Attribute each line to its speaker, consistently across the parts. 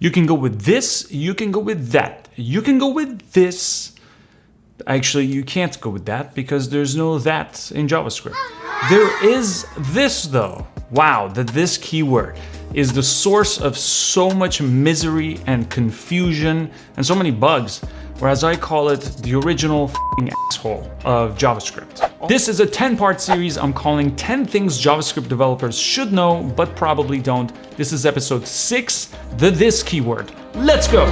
Speaker 1: You can go with this, you can go with that, you can go with this. Actually, you can't go with that because there's no that in JavaScript. There is this though. Wow, the this keyword is the source of so much misery and confusion and so many bugs, or as I call it, the original f***ing asshole of JavaScript. This is a 10-part series I'm calling 10 things JavaScript developers should know but probably don't. This is episode 6, the this keyword. Let's go!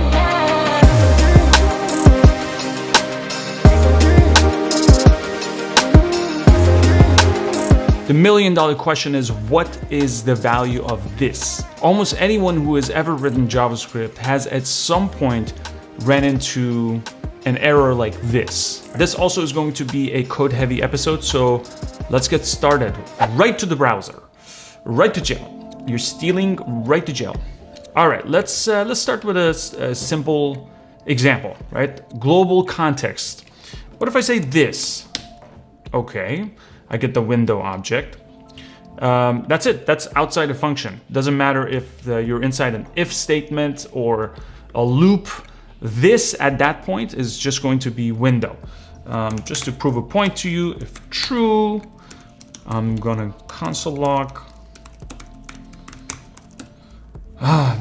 Speaker 1: The million-dollar question is, what is the value of this? Almost anyone who has ever written JavaScript has at some point ran into an error like this. This also is going to be a code-heavy episode, so let's get started. Right to the browser, right to jail. You're stealing, right to jail. All right, let's start with a simple example, right? Global context. What if I say this? Okay. I get the window object. That's it. That's outside a function. Doesn't matter if you're inside an if statement or a loop. This at that point is just going to be window. Just to prove a point to you, if true, I'm gonna console log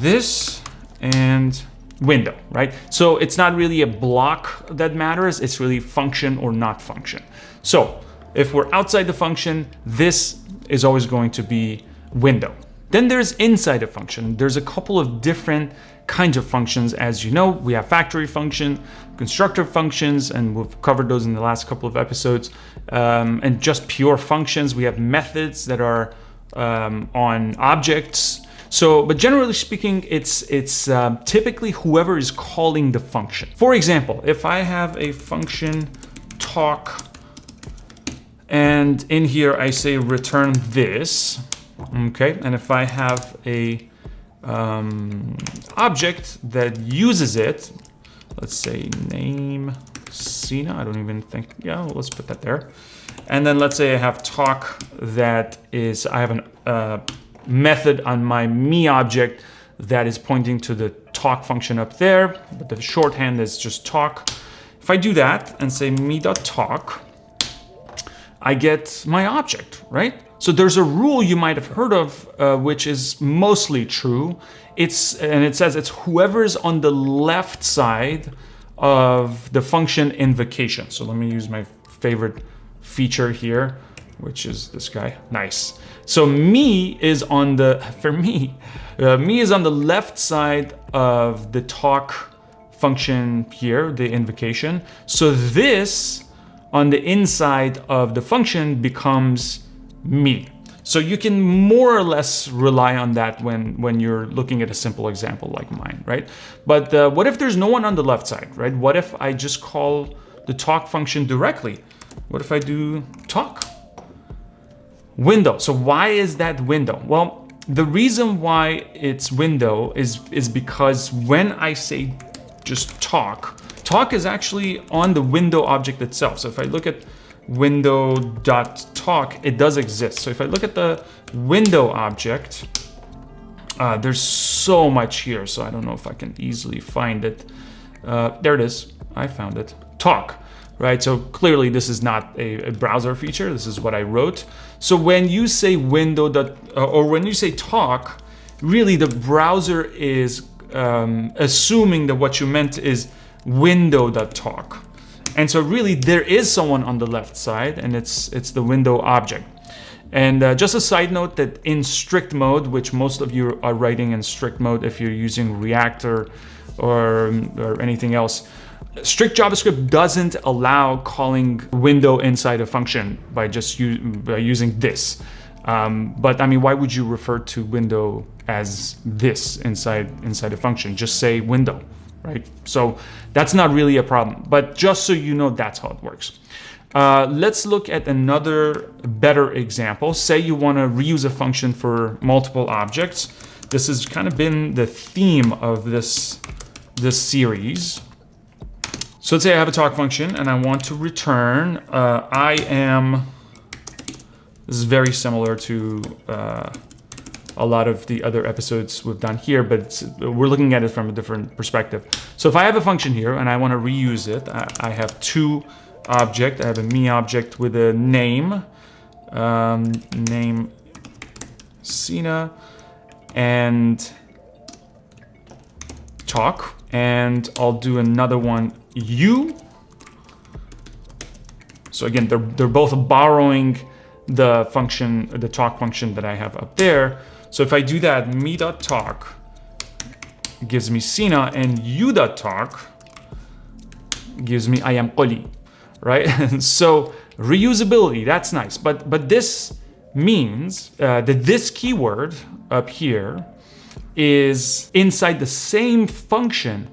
Speaker 1: this and window, right? So it's not really a block that matters. It's really function or not function. So if we're outside the function, this is always going to be window. Then there's inside a function. There's a couple of different kinds of functions. As you know, we have factory function, constructor functions, and we've covered those in the last couple of episodes. And just pure functions. We have methods that are on objects. So, but generally speaking, it's typically whoever is calling the function. For example, if I have a function talk, and in here I say return this, okay? And if I have a object that uses it, let's say name Sina, I don't even think, yeah, well, let's put that there. And then let's say I have talk that is, I have a method on my me object that is pointing to the talk function up there, but the shorthand is just talk. If I do that and say me.talk, I get my object, right? So there's a rule you might have heard of, which is mostly true. It says it's whoever's on the left side of the function invocation. So let me use my favorite feature here, which is this guy. Nice. So me is on the, for me, me is on the left side of the talk function here, the invocation. So this on the inside of the function becomes me. So you can more or less rely on that when you're looking at a simple example like mine, right? But what if there's no one on the left side, right? What if I just call the talk function directly? What if I do talk? Window. So why is that window? Well, the reason why it's window is because when I say just talk is actually on the window object itself. So if I look at window.talk, it does exist. So if I look at the window object, there's so much here. So I don't know if I can easily find it. There it is. I found it. Talk, right? So clearly this is not a browser feature. This is what I wrote. So when you say window, or when you say talk, really the browser is assuming that what you meant is window.talk. And so really there is someone on the left side, and it's the window object. And just a side note that in strict mode, which most of you are writing in strict mode if you're using React or anything else, strict JavaScript doesn't allow calling window inside a function by just using this. But I mean, why would you refer to window as this inside a function? Just say window, right? So that's not really a problem, but just so you know, that's how it works. Let's look at another better example. Say you want to reuse a function for multiple objects. This has kind of been the theme of this series. So let's say I have a talk function and I want to return I am. This is very similar to a lot of the other episodes we've done here, but we're looking at it from a different perspective. So if I have a function here and I want to reuse it, I have two objects. I have a me object with a name, name Sina, and talk, and I'll do another one, you. So again, they're both borrowing the function, the talk function that I have up there. So if I do that, me.talk gives me Sina, and you.talk gives me I am Qoli, right? And so reusability, that's nice. But this means that this keyword up here is inside the same function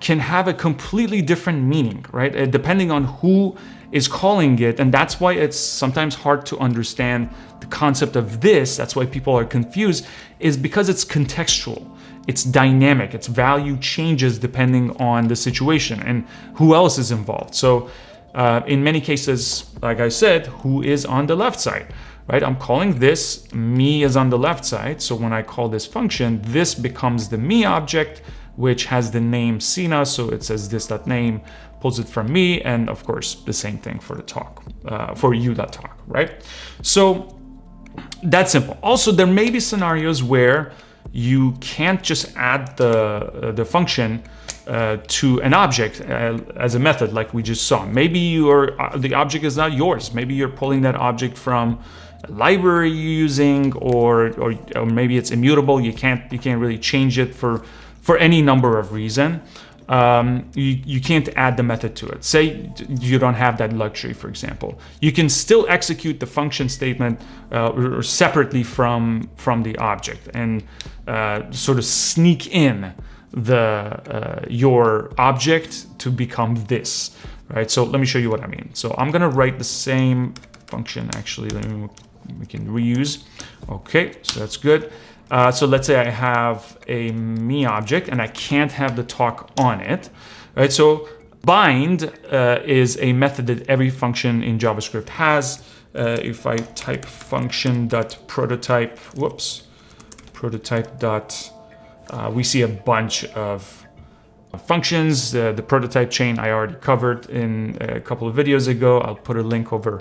Speaker 1: can have a completely different meaning, right? Depending on who is calling it. And that's why it's sometimes hard to understand the concept of this. That's why people are confused, is because it's contextual. It's dynamic. Its value changes depending on the situation and who else is involved. So in many cases, like I said, who is on the left side, right? I'm calling this, me is on the left side. So when I call this function, this becomes the me object, which has the name Sina. So it says this.name, pulls it from me. And of course, the same thing for the talk, for you.talk, right? So that's simple. Also, there may be scenarios where you can't just add the function to an object as a method like we just saw. Maybe the object is not yours. Maybe you're pulling that object from a library you're using, or maybe it's immutable. You can't really change it for any number of reasons. You can't add the method to it. Say you don't have that luxury, for example. You can still execute the function statement or separately from the object and sort of sneak in your object to become this, right? So let me show you what I mean. So I'm gonna write the same function. Actually, we can reuse. Okay, so that's good. So let's say I have a me object and I can't have the talk on it, right? So bind is a method that every function in JavaScript has. If I type function.prototype, we see a bunch of functions. The prototype chain I already covered in a couple of videos ago. I'll put a link over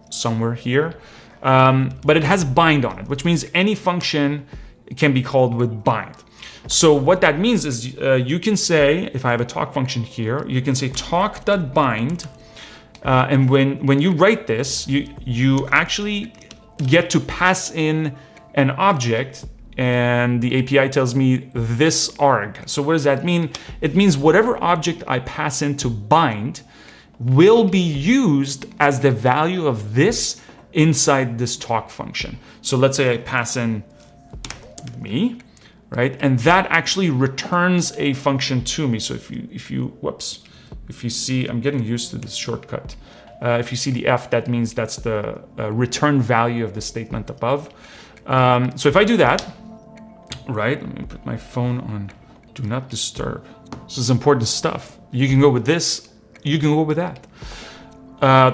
Speaker 1: somewhere here. But it has bind on it, which means any function can be called with bind. So what that means is you can say, if I have a talk function here, you can say talk.bind. And when you write this, you actually get to pass in an object, and the API tells me this arg. So what does that mean? It means whatever object I pass into bind will be used as the value of this inside this talk function. So let's say I pass in me, right? And that actually returns a function to me. So if you see, I'm getting used to this shortcut. If you see the F, that means that's the return value of the statement above. So if I do that, right? Let me put my phone on do not disturb. This is important stuff. You can go with this, you can go with that.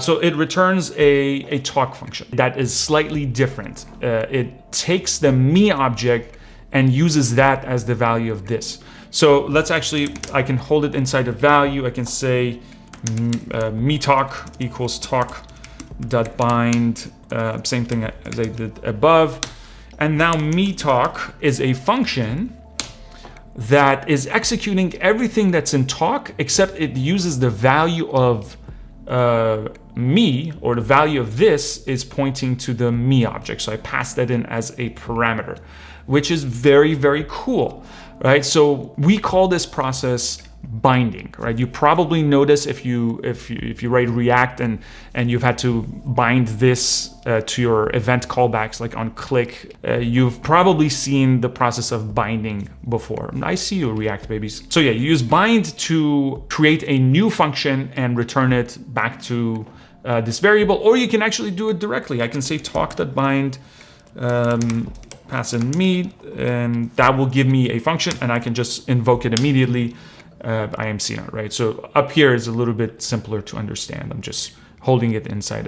Speaker 1: So it returns a talk function that is slightly different. It takes the me object and uses that as the value of this. So let's actually, I can hold it inside a value. I can say me talk equals talk.bind, same thing as I did above. And now me talk is a function that is executing everything that's in talk, except it uses the value of me, or the value of this is pointing to the me object. So I pass that in as a parameter, which is very, very cool, right? So we call this process binding, right? You probably notice if you write React and you've had to bind this to your event callbacks, like on click, you've probably seen the process of binding before. I see you, React babies. So yeah, you use bind to create a new function and return it back to this variable, or you can actually do it directly. I can say talk.bind, pass in me, and that will give me a function, and I can just invoke it immediately. I am Sina, right? So up here is a little bit simpler to understand. I'm just holding it inside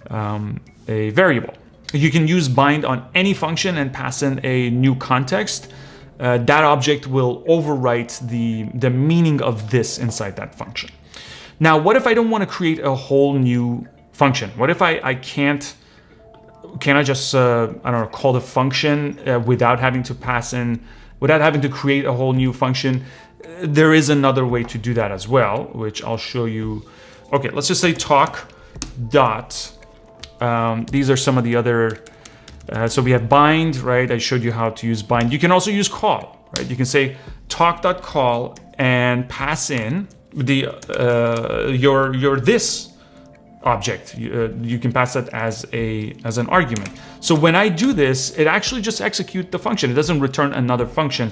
Speaker 1: a variable. you can use bind on any function and pass in a new context. That object will overwrite the meaning of this inside that function. Now, what if I don't want to create a whole new function? What if I can't, can I just, I don't know, call the function without having to pass in, without having to create a whole new function? There is another way to do that as well, which I'll show you. Okay, let's just say talk dot. These are some of the other, so we have bind, right? I showed you how to use bind. You can also use call, right? You can say talk.call and pass in the your this object. You can pass that as an argument. So when I do this, it actually just executes the function. It doesn't return another function.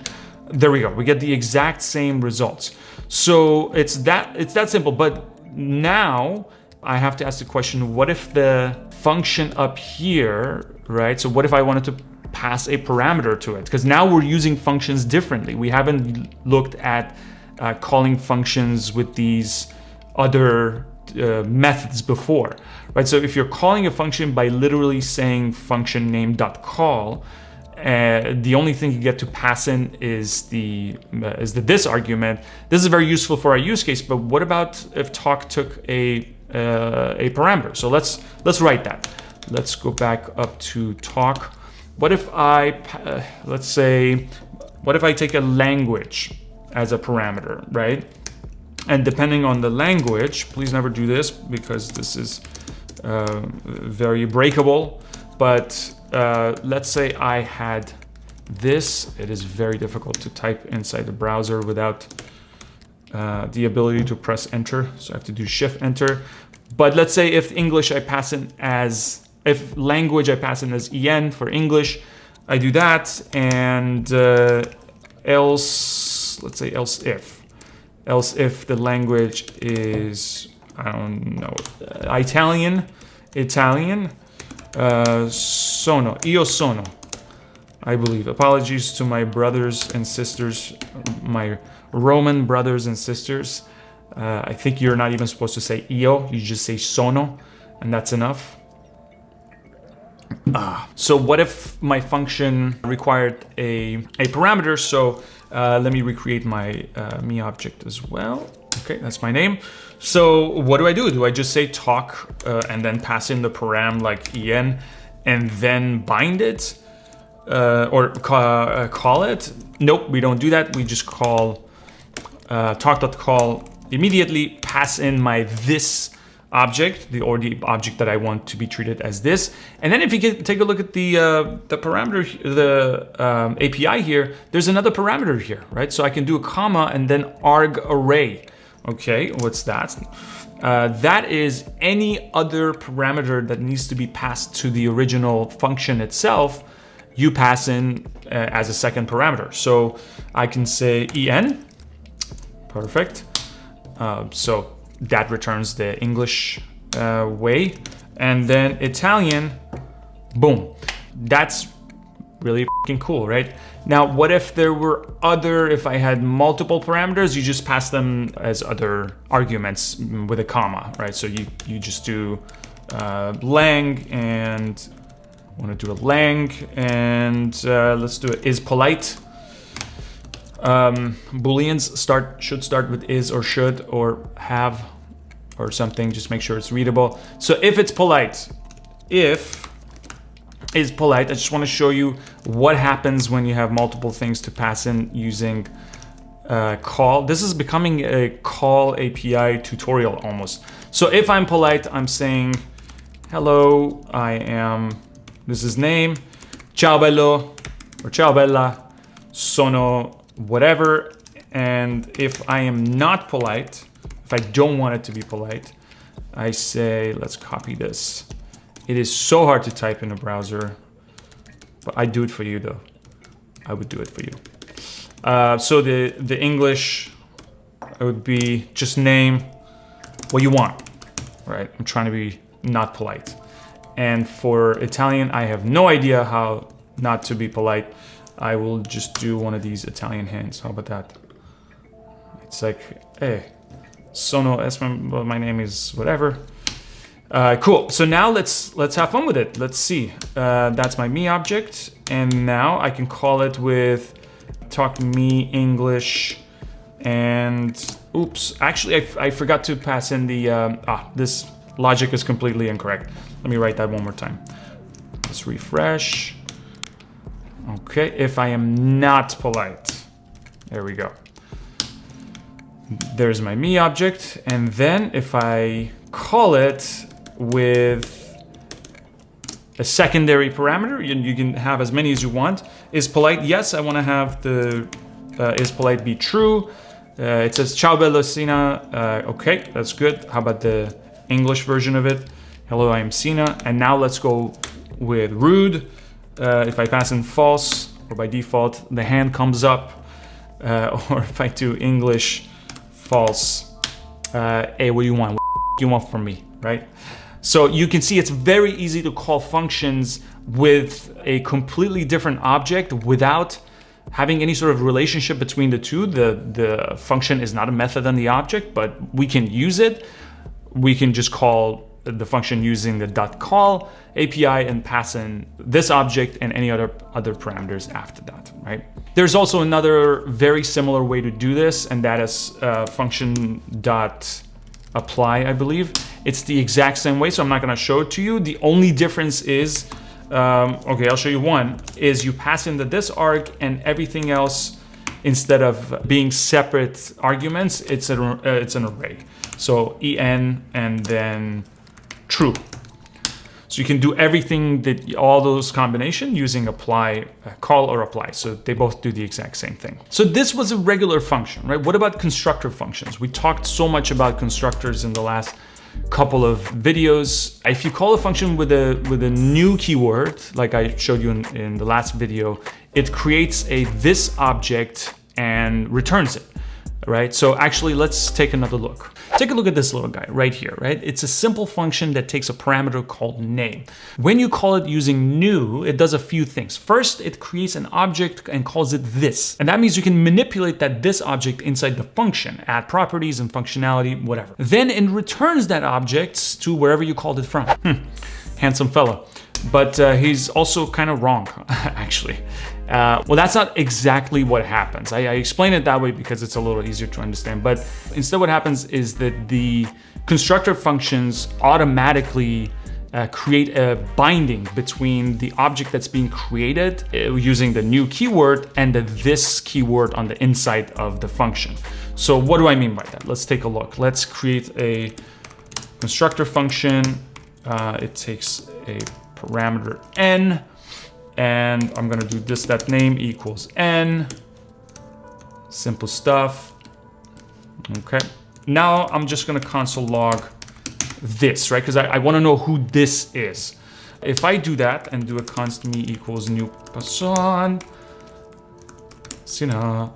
Speaker 1: There we go. We get the exact same results. So it's that simple. But now I have to ask the question, what if the function up here, right? So what if I wanted to pass a parameter to it? Because now we're using functions differently. We haven't looked at calling functions with these other methods before, right? So if you're calling a function by literally saying function name.call, the only thing you get to pass in is the this argument. This is very useful for our use case, but what about if talk took a parameter? So let's write that. Let's go back up to talk. What if I, let's say, what if I take a language as a parameter, right? And depending on the language, please never do this because this is very breakable. But let's say I had this. It is very difficult to type inside the browser without the ability to press enter. So I have to do shift enter. But let's say if English I pass in as, if language I pass in as en for English, I do that, and else, let's say else if the language is, I don't know, Italian, sono, io sono, I believe. Apologies to my brothers and sisters, my Roman brothers and sisters. I think you're not even supposed to say io, you just say sono, and that's enough. So what if my function required a parameter? So let me recreate my me object as well. Okay, that's my name. So what do? Do I just say talk and then pass in the param like en and then bind it or call it? Nope, we don't do that. We just call talk.call immediately, pass in my this object, the object that I want to be treated as this. And then if you can take a look at the parameter, the API here, there's another parameter here, right? So I can do a comma and then arg array. Okay, what's that? That is any other parameter that needs to be passed to the original function itself, you pass in as a second parameter. So I can say en, perfect. So that returns the English way, and then Italian, boom. That's really fucking cool, right? Now, what if there were if I had multiple parameters, you just pass them as other arguments with a comma, right? So you just do lang, and I want to do a lang, and let's do it is polite. Booleans should start with is or should or have or something. Just make sure it's readable. So if it's polite, if is polite, I just want to show you what happens when you have multiple things to pass in using call. This is becoming a call API tutorial almost. So if I'm polite, I'm saying hello, this is name, ciao bello or ciao bella, sono whatever. And if I am not polite, if I don't want it to be polite, I say, let's copy this. It is so hard to type in a browser, but I do it for you though. I would do it for you. So the English, it would be just name what you want, right? I'm trying to be not polite. And for Italian, I have no idea how not to be polite. I will just do one of these Italian hands. How about that? It's like, hey, sono, my name is whatever. Cool. So now let's have fun with it. Let's see. That's my me object, and now I can call it with talk me English. And oops, actually I forgot to pass in the this logic is completely incorrect. Let me write that one more time. Let's refresh. Okay, if I am not polite, there we go. There's my me object, and then if I call it with a secondary parameter, you can have as many as you want. Is polite? Yes, I want to have the is polite be true. It says ciao bello Sina. Okay, that's good. How about the English version of it? Hello, I am Sina. And now let's go with rude. If I pass in false, or by default, the hand comes up. Or if I do English, false. Hey, what do you want? What do you want from me, right? So you can see it's very easy to call functions with a completely different object without having any sort of relationship between the two. The function is not a method on the object, but we can use it. We can just call the function using the .call API and pass in this object and any other parameters after that, right? There's also another very similar way to do this, and that is Function.apply, I believe. It's the exact same way, so I'm not gonna show it to you. The only difference is, okay, I'll show you one, is you pass in the this arg and everything else, instead of being separate arguments, it's an array. So en and then true. So you can do everything all those combination using apply, call or apply. So they both do the exact same thing. So this was a regular function, right? What about constructor functions? We talked so much about constructors in the last couple of videos. If you call a function with a new keyword, like I showed you in the last video, it creates a this object and returns it, right? So actually, let's take another look. Take a look at this little guy right here, right? It's a simple function that takes a parameter called name. When you call it using new, it does a few things. First, it creates an object and calls it this. And that means you can manipulate that this object inside the function, add properties and functionality, whatever. Then it returns that object to wherever you called it from. Handsome fellow. But he's also kind of wrong, actually. Well, that's not exactly what happens. I explain it that way because it's a little easier to understand. But instead what happens is that the constructor functions automatically create a binding between the object that's being created using the new keyword and the this keyword on the inside of the function. So what do I mean by that? Let's take a look. Let's create a constructor function. It takes a parameter n, and I'm gonna do this, that name equals n. Simple stuff. Okay. Now I'm just gonna console log this, right? Because I wanna know who this is. If I do that and do a const me equals new person, Sina,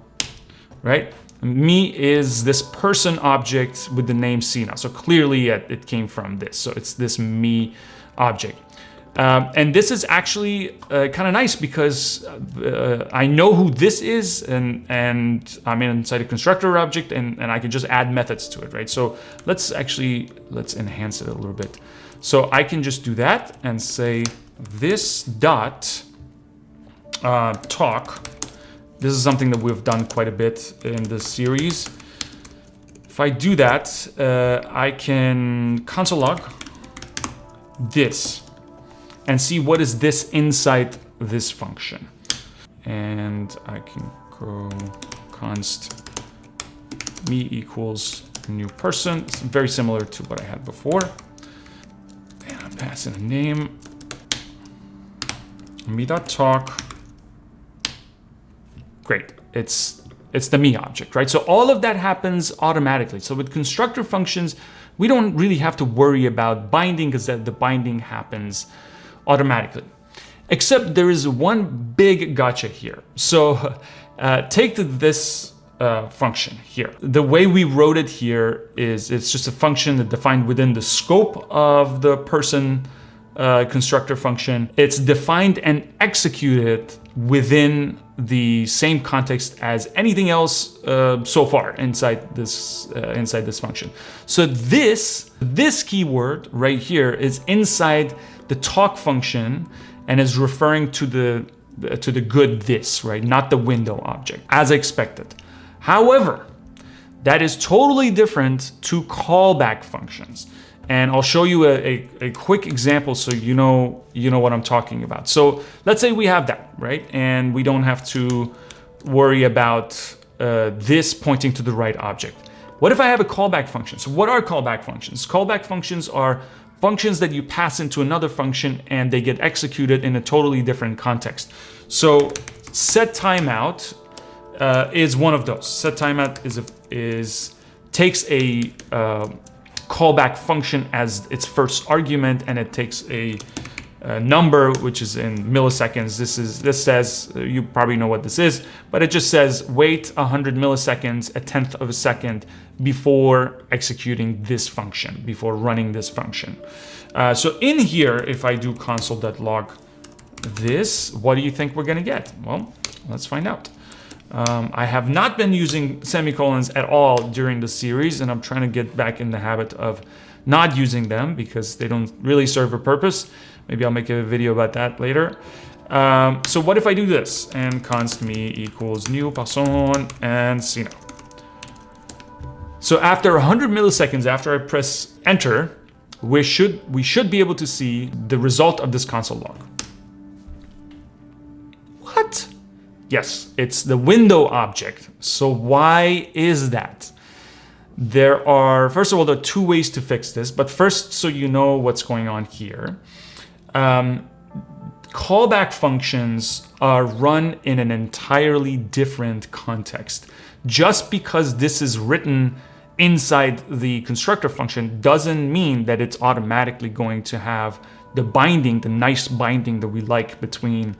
Speaker 1: right? Me is this person object with the name Sina. So clearly it came from this. So it's this me object. And this is actually kind of nice because I know who this is, and I'm inside a constructor object, and I can just add methods to it, right? So let's enhance it a little bit. So I can just do that and say this dot talk. This is something that we've done quite a bit in this series. If I do that, I can console log this and see what is this inside this function. And I can go const me equals new person. It's very similar to what I had before. And I'm passing a name, me.talk. Great, it's the me object, right? So all of that happens automatically. So with constructor functions, we don't really have to worry about binding because the binding happens automatically. Except there is one big gotcha here. So take this function here. The way we wrote it here is it's just a function that defined within the scope of the person constructor function, it's defined and executed within the same context as anything else so far inside this function. So this keyword right here is inside the talk function and is referring to the good this, right? Not the window object, as expected. However, that is totally different to callback functions. And I'll show you a quick example so you know what I'm talking about. So let's say we have that, right? And we don't have to worry about this pointing to the right object. What if I have a callback function? So what are callback functions? Callback functions are functions that you pass into another function and they get executed in a totally different context. So set timeout is one of those. Set timeout takes a callback function as its first argument, and it takes a number which is in milliseconds. This says, you probably know what this is, but it just says wait 100 milliseconds, a tenth of a second, before executing this function, before running this function. So in here, if I do console.log this, what do you think we're gonna get? Well, let's find out. I have not been using semicolons at all during the series, and I'm trying to get back in the habit of not using them because they don't really serve a purpose. Maybe I'll make a video about that later. So what if I do this and const me equals new person and Sina. So after 100 milliseconds after I press enter, we should be able to see the result of this console log. What? Yes, it's the window object. So why is that? First of all, there are two ways to fix this, but first, so you know what's going on here. Callback functions are run in an entirely different context. Just because this is written inside the constructor function doesn't mean that it's automatically going to have the binding, the nice binding that we like between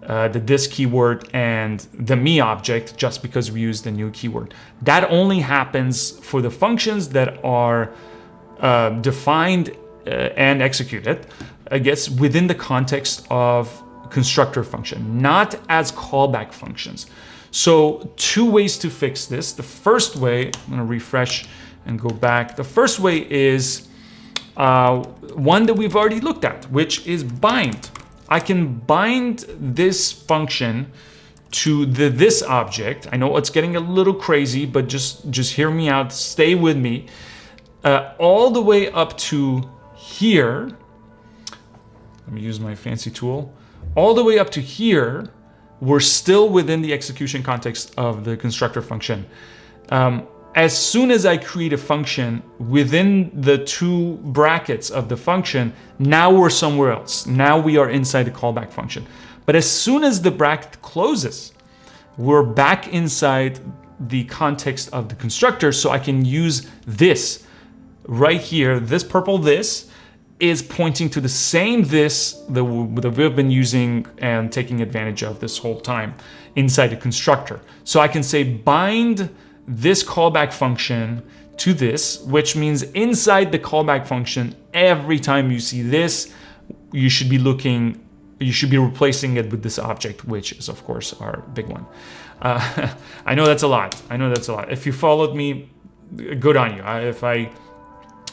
Speaker 1: the this keyword and the me object, just because we use the new keyword. That only happens for the functions that are defined and executed, I guess, within the context of constructor function, not as callback functions. So two ways to fix this. The first way, I'm gonna refresh and go back. The first way is one that we've already looked at, which is bind. I can bind this function to this object. I know it's getting a little crazy, but just hear me out, stay with me. All the way up to here, let me use my fancy tool. All the way up to here, we're still within the execution context of the constructor function. As soon as I create a function within the two brackets of the function, now we're somewhere else. Now we are inside the callback function. But as soon as the bracket closes, we're back inside the context of the constructor, so I can use this right here. This purple this is pointing to the same this that we've been using and taking advantage of this whole time inside the constructor. So I can say bind this callback function to this, which means inside the callback function, every time you see this, you should be replacing it with this object, which is of course our big one. I know that's a lot. If you followed me, good on you.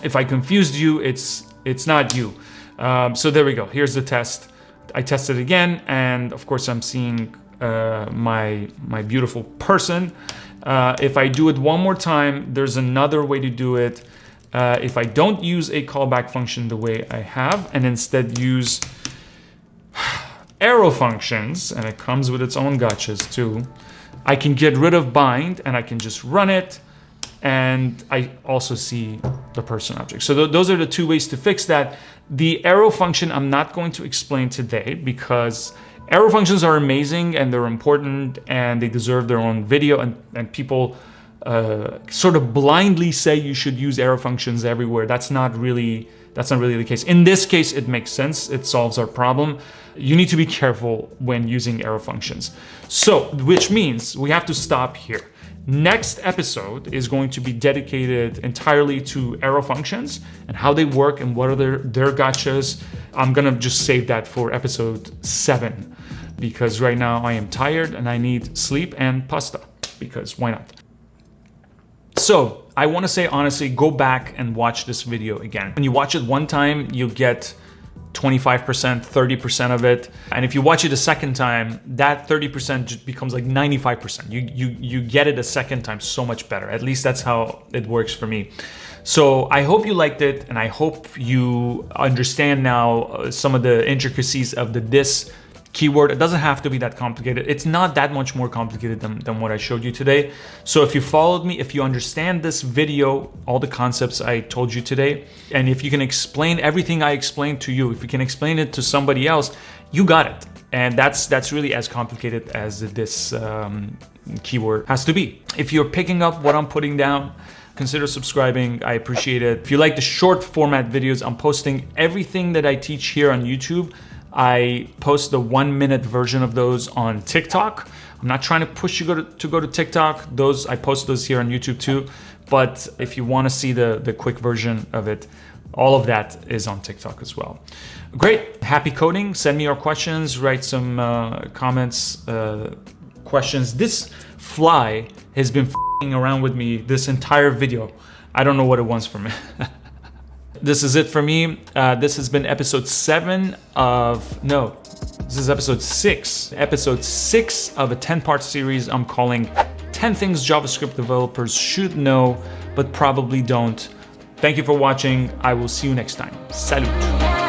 Speaker 1: If I confused you, it's not you. So there we go. Here's the test. I tested again, and of course I'm seeing my beautiful person. If I do it one more time, there's another way to do it. If I don't use a callback function the way I have, and instead use arrow functions, and it comes with its own gotchas too, I can get rid of bind and I can just run it, and I also see the person object. So those are the two ways to fix that. The arrow function I'm not going to explain today because arrow functions are amazing and they're important and they deserve their own video, and people sort of blindly say you should use arrow functions everywhere. That's not really the case. In this case, it makes sense. It solves our problem. You need to be careful when using arrow functions. So, which means we have to stop here. Next episode is going to be dedicated entirely to arrow functions and how they work and what are their gotchas. I'm gonna just save that for episode 7 because right now I am tired and I need sleep and pasta, because why not? So I wanna say honestly, go back and watch this video again. When you watch it one time, you get 25%, 30% of it. And if you watch it a second time, that 30% just becomes like 95%. You get it a second time so much better. At least that's how it works for me. So I hope you liked it, and I hope you understand now some of the intricacies of the this keyword. It doesn't have to be that complicated. It's not that much more complicated than what I showed you today. So if you followed me, if you understand this video, all the concepts I told you today, and if you can explain everything I explained to you, if you can explain it to somebody else, you got it. And that's really as complicated as this keyword has to be. If you're picking up what I'm putting down, consider subscribing. I appreciate it. If you like the short format videos, I'm posting everything that I teach here on YouTube. I post the 1-minute version of those on TikTok. I'm not trying to push you to go to TikTok. I post those here on YouTube too. But if you want to see the quick version of it, all of that is on TikTok as well. Great, happy coding. Send me your questions, write some comments, questions. This fly has been f***ing around with me this entire video. I don't know what it wants from me. This is it for me. This has been episode 7 of, no, this is episode 6. Episode 6 of a 10-part series I'm calling 10 Things JavaScript Developers Should Know, but Probably Don't. Thank you for watching. I will see you next time. Salut.